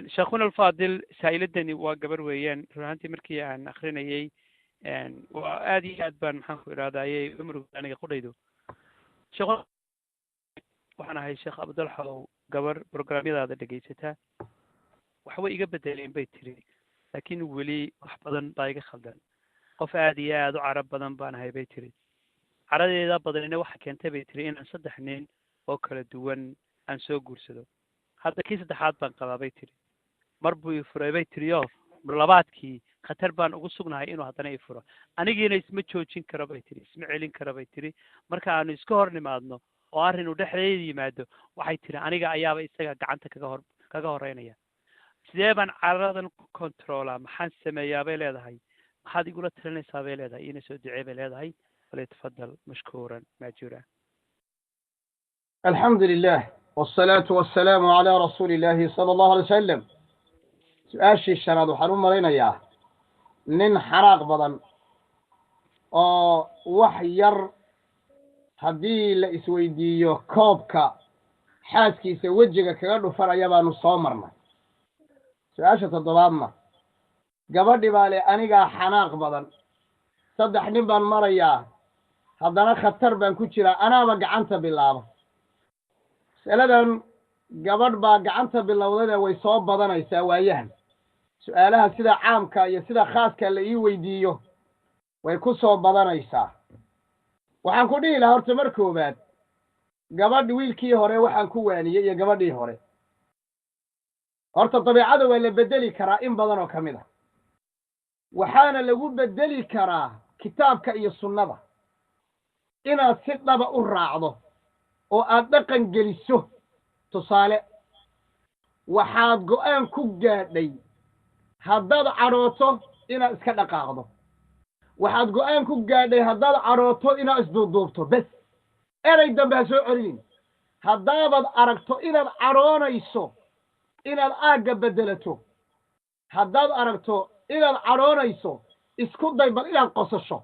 شيخنا الفاضل سائلتني وقبر ويان رهانتي مركي عن أخرين أي وآدي أدبان محنك إرادة أي عمره أنا قريدو شيخ وأنا هاي الشيخ عبد الحو قبر برنامج هذا دقيقتها وحوي إجابة دليل بيتري لكن ولي وحبضن بايق خلدان قف آدي أدو عرب بدن بان هاي بيتري عرض إذا بدلنا واحد كانت بيتري إن صدق حنين وكل دوان أن سوق جرسدو هذا كيس دحات بان قضا بيتري مربو يفرع بيتريو برلباتكي خطر بان ugu sugnahay inuu hadana ifuro anigiina isma joojin karo baytiri isma celin karo baytiri marka aanu iska hor nimaadno oo arrin u dhexdeeda yimaado waxay tiri aniga ayaaba isaga gacanta kaga horeynaya sidee baan caradan ku controla maxaan sameeyaa bay leedahay maxaad igula talinaysaa bay leedahay ina soo ducee bay leedahay wala tafadal mashkuuran maajura alhamdulillah والصلاة والسلام على رسول الله صلى الله عليه وسلم سؤاشي الشراد وحنون مرينا إياه نين حراق بدن وحير هدي لإسويديو كوبكا حاسكي سوجيك كغادو فرا يبانو صومرنا سؤاشة الضبابنا قبردي بالي أنيقا حناق بدن صدح نبان مريا هدانا خطر بان كوشيرا أنا مقعنت بالله سألدن قبر با gacanta bilowday way soo badanaysaa waayahan su'aalaha sida caamka iyo sida khaaska la ii weydiiyo way ku soo badanaysaa waxaan ku dhihi lahaa horta markoobaad gabadh wiilkii hore waxaan ku waaniyay iyo gabadhii hore horta dabeecada waa la bedeli karaa in badan oo kamid ah waxaana lagu bedeli karaa kitaabka iyo sunnada inaad si dhaba u raacdo oo aad dhaqan geliso tusaale waxaad go'aan ku gaadhay haddaad cadhooto inaad iska dhaqaaqdo waxaad go'aan ku gaadhay haddaad cadhooto inaad isduuduubto bes eray dambe ha soo celinin haddaabad aragto inaad cadhoonayso inaad aagga beddelato haddaad aragto inaad cadhoonayso isku day bal inaad qosasho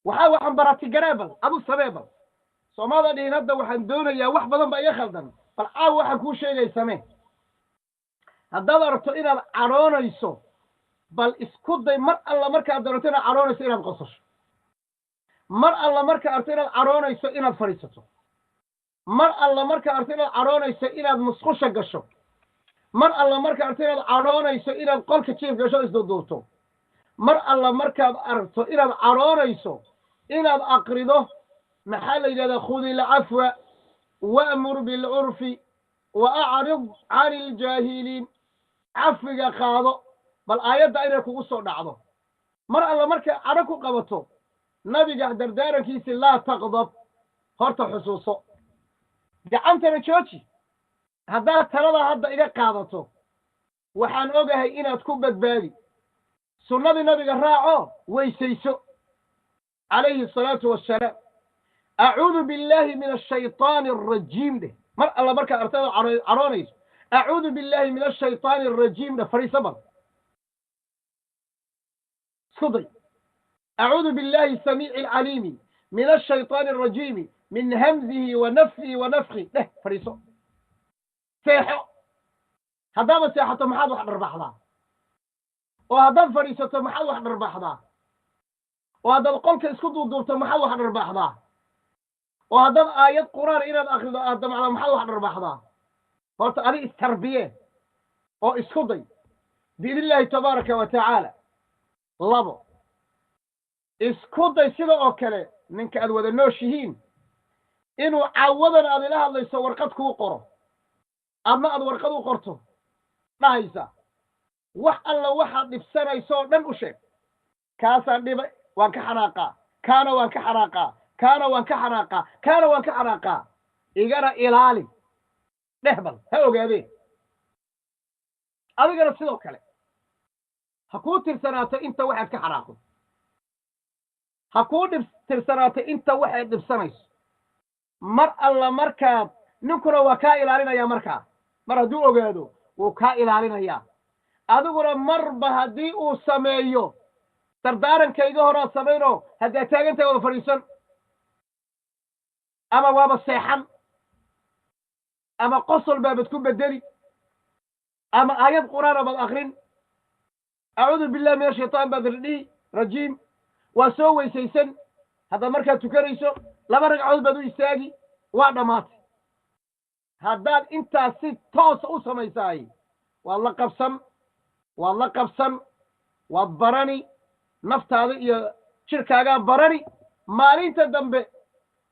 waxaan baratigareebal adu sameebal soomada dhihin hadda waxaan doonayaa wax badan baa iga khaldan bal caaw waxaan kuu sheegay samee haddaad aragto inaad cadhoonayso bal isku day mar alla markaad aragto inaad cadhoonayso inaad qosasho mar alla markaad aragto inaad cadhoonayso inaad fadhiisato mar alla markaad aragto inaad cadhoonayso inaad musqusha gasho mar alla markaad aragto inaad cadhoonayso inaad qolka jiif gasho isduuduubto mar alla markaad aragto inaad cadhoonayso inaad aqrido maxaa la yidhahdaa khudi ilcafwa wa'mur bilcurfi wa acrid cani iljaahiliin cafiga qaado bal aayadda inay kugu soo dhacdo mar alla markay cadho ku qabato nabiga dardaarankiisi laa taqdab horta xusuuso gacantana jooji haddaad talada hadda iga qaadato waxaan ogahay inaad ku badbaadi sunnadii nabiga raaco weysayso calayhi asalaatu wassalaam أعوذ بالله من الشيطان الرجيم ده مر الله بركة أرتضى عرونيس أعوذ بالله من الشيطان الرجيم ده فري صبر صدري أعوذ بالله السميع العليم من الشيطان الرجيم من همزه ونفثه ونفخه ده فري صبر سيحو هذا سيحة محاد واحد رباح ذا وهذا فريسة محاد واحد رباح ذا وهذا القلق اسكدوا دورته محاد واحد رباح ذا وهذا آيات قرآن إلى الآخر آدم على محل واحد رباحضا قلت هذه التربية أو اسكضي بإذن الله تبارك وتعالى لابو اسكضي سيدا أوكالي منك أدوذ النوشيهين إنو عوضنا أذي لها الله يسوى ورقتك وقره أما أدو ورقته وقرته ما هيسا وح الله واحد نفسنا يسوى نم أشيك كاسا نبا وانك حراقا كان وانك حراقا كان وانك حراقا كان وانك حراقا إيقانا إلالي نهبل هاو قابي أذيقنا سيدو كالي هكو ترساناتا انت واحد كحراقو هكو ترساناتا انت واحد نفسانيس مر الله مركب نكرا وكا إلالينا يا مركب مر هدو أغادو وكا إلالينا يا أذيقنا مر بهديئو سميو تردارن كيغو هورا سمينو هدي تاقنتا وفريسان أما وابا السيحان أما قصر باب تكون بدري أما آيات قرآن بالآخرين أعوذ بالله من الشيطان بدردي رجيم وسوي سيسن هذا مركز تكريسو لما رجع بدو يستاجي وعد مات هذا أنت ست توس أسمى يساي والله قبسم والبراني نفط هذا شركة براني مالين تدمب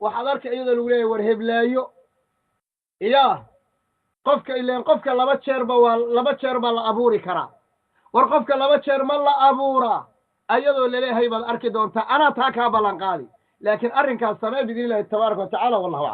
وحضرك أيضا الولاية ورهب لايو إياه قفك لما تشرب الأبوري كرا ورقفك لما تشرب الأبورا أيضا اللي هيبا الأركدون أنا تاكا بلانقالي لكن أرنك السماء بإذن الله تبارك وتعالى والله أعلم